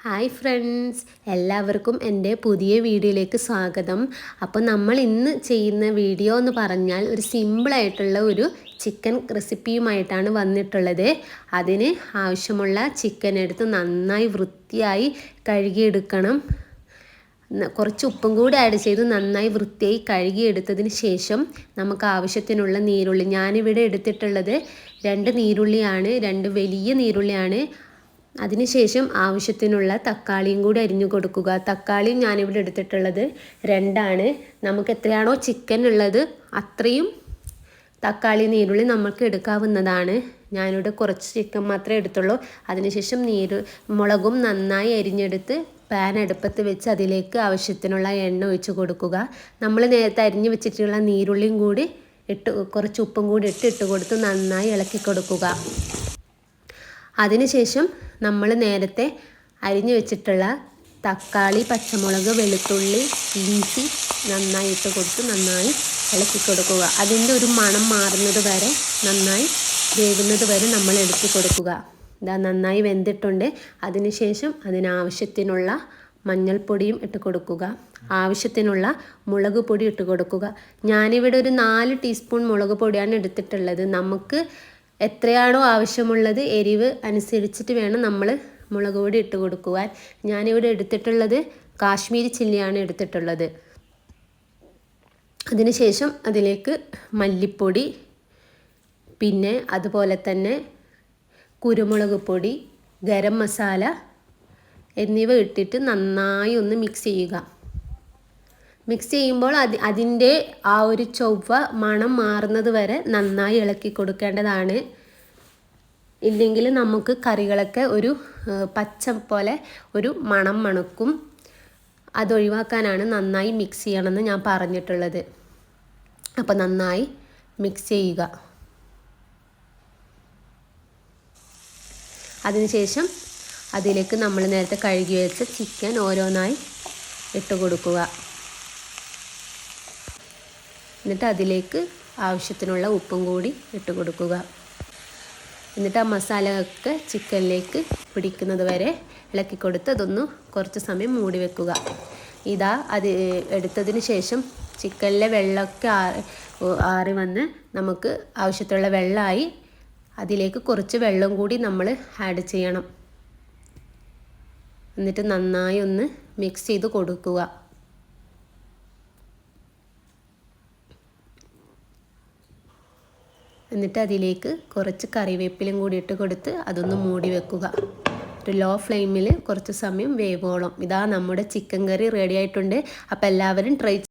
Hi friends, എല്ലാവർക്കും എൻ്റെ പുതിയ വീഡിയോയിലേക്ക് സ്വാഗതം. അപ്പോൾ നമ്മൾ ഇന്ന് ചെയ്യുന്ന വീഡിയോ എന്ന് പറഞ്ഞാൽ ഒരു സിമ്പിളായിട്ടുള്ള ഒരു ചിക്കൻ റെസിപ്പിയുമായിട്ടാണ് വന്നിട്ടുള്ളത്. അതിന് ആവശ്യമുള്ള ചിക്കൻ എടുത്ത് നന്നായി വൃത്തിയായി കഴുകിയെടുക്കണം. കുറച്ച് ഉപ്പും കൂടി ആഡ് ചെയ്ത് നന്നായി വൃത്തിയായി കഴുകിയെടുത്തതിന് ശേഷം നമുക്ക് ആവശ്യത്തിനുള്ള നീരുള്ളി, ഞാനിവിടെ എടുത്തിട്ടുള്ളത് 2 നീരുള്ളിയാണ്, 2 വലിയ നീരുള്ളിയാണ്. അതിനുശേഷം ആവശ്യത്തിനുള്ള തക്കാളിയും കൂടി അരിഞ്ഞു കൊടുക്കുക. തക്കാളിയും ഞാനിവിടെ എടുത്തിട്ടുള്ളത് 2 നമുക്ക് എത്രയാണോ ചിക്കൻ ഉള്ളത് അത്രയും തക്കാളി നീരുള്ളി നമുക്ക് എടുക്കാവുന്നതാണ്. ഞാനിവിടെ കുറച്ച് ചിക്കൻ മാത്രമേ എടുത്തുള്ളൂ. അതിനുശേഷം മുളകും നന്നായി അരിഞ്ഞെടുത്ത് പാൻ അടുപ്പത്ത് വെച്ച് അതിലേക്ക് ആവശ്യത്തിനുള്ള എണ്ണ ഒഴിച്ച് കൊടുക്കുക. നമ്മൾ നേരത്തെ അരിഞ്ഞു വെച്ചിട്ടുള്ള നീരുള്ളിയും കൂടി കുറച്ച് ഉപ്പും കൂടി ഇട്ട് കൊടുത്ത് നന്നായി ഇളക്കി കൊടുക്കുക. അതിനുശേഷം നമ്മൾ നേരത്തെ അരിഞ്ഞു വെച്ചിട്ടുള്ള തക്കാളി, പച്ചമുളക്, വെളുത്തുള്ളി, ഇഞ്ചി നന്നായി ഇട്ട് കൊടുത്ത് നന്നായി ഇളക്കി കൊടുക്കുക. അതിൻ്റെ ഒരു മണം മാറുന്നത് വരെ നന്നായി വേകുന്നത് വരെ നമ്മൾ ഇളക്കി കൊടുക്കുക. ഇതാ നന്നായി വെന്തിട്ടുണ്ട്. അതിനുശേഷം അതിനാവശ്യത്തിനുള്ള മഞ്ഞൾപ്പൊടിയും ഇട്ട് കൊടുക്കുക. ആവശ്യത്തിനുള്ള മുളക് പൊടി ഇട്ട് കൊടുക്കുക. ഞാനിവിടെ ഒരു 4 ടീസ്പൂൺ മുളക് പൊടിയാണ് എടുത്തിട്ടുള്ളത്. നമുക്ക് എത്രയാണോ ആവശ്യമുള്ളത് എരിവ് അനുസരിച്ചിട്ട് വേണം നമ്മൾ മുളക് പൊടി ഇട്ട് കൊടുക്കുവാൻ. ഞാനിവിടെ എടുത്തിട്ടുള്ളത് കാശ്മീരി ചില്ലിയാണ് എടുത്തിട്ടുള്ളത്. അതിനുശേഷം അതിലേക്ക് മല്ലിപ്പൊടി, പിന്നെ അതുപോലെ തന്നെ കുരുമുളക് പൊടി, ഗരം മസാല എന്നിവ ഇട്ടിട്ട് നന്നായി ഒന്ന് മിക്സ് ചെയ്യുക. മിക്സ് ചെയ്യുമ്പോൾ അതിൻ്റെ ആ ഒരു ചൊവ്വ മണം മാറുന്നത് വരെ നന്നായി ഇളക്കി കൊടുക്കേണ്ടതാണ്. ഇല്ലെങ്കിൽ നമുക്ക് കറികളൊക്കെ ഒരു പച്ച പോലെ ഒരു മണം മണക്കും. അതൊഴിവാക്കാനാണ് നന്നായി മിക്സ് ചെയ്യണമെന്ന് ഞാൻ പറഞ്ഞിട്ടുള്ളത്. അപ്പോൾ നന്നായി മിക്സ് ചെയ്യുക. അതിനുശേഷം അതിലേക്ക് നമ്മൾ നേരത്തെ കഴുകി വെച്ച ചിക്കൻ ഓരോന്നായി ഇട്ട് കൊടുക്കുക. എന്നിട്ട് അതിലേക്ക് ആവശ്യത്തിനുള്ള ഉപ്പും കൂടി ഇട്ട് കൊടുക്കുക. എന്നിട്ട് ആ മസാലയൊക്കെ ചിക്കനിലേക്ക് പിടിക്കുന്നത് വരെ ഇളക്കി കൊടുത്ത് അതൊന്ന് കുറച്ച് സമയം മൂടി വെക്കുക. ഇതാ അത് എടുത്തതിന് ശേഷം ചിക്കനിലെ വെള്ളമൊക്കെ ആറി വന്ന് നമുക്ക് ആവശ്യത്തിനുള്ള വെള്ളമായി. അതിലേക്ക് കുറച്ച് വെള്ളം കൂടി നമ്മൾ ആഡ് ചെയ്യണം. എന്നിട്ട് നന്നായി ഒന്ന് മിക്സ് ചെയ്ത് കൊടുക്കുക. എന്നിട്ട് അതിലേക്ക് കുറച്ച് കറിവേപ്പിലയും കൂടി ഇട്ട് കൊടുത്ത് അതൊന്ന് മൂടി വെക്കുക. ഒരു ലോ ഫ്ലെയിമിൽ കുറച്ച് സമയം വേവോളം. ഇതാ നമ്മുടെ ചിക്കൻ കറി റെഡി ആയിട്ടുണ്ട്. അപ്പോൾ എല്ലാവരും ട്രൈ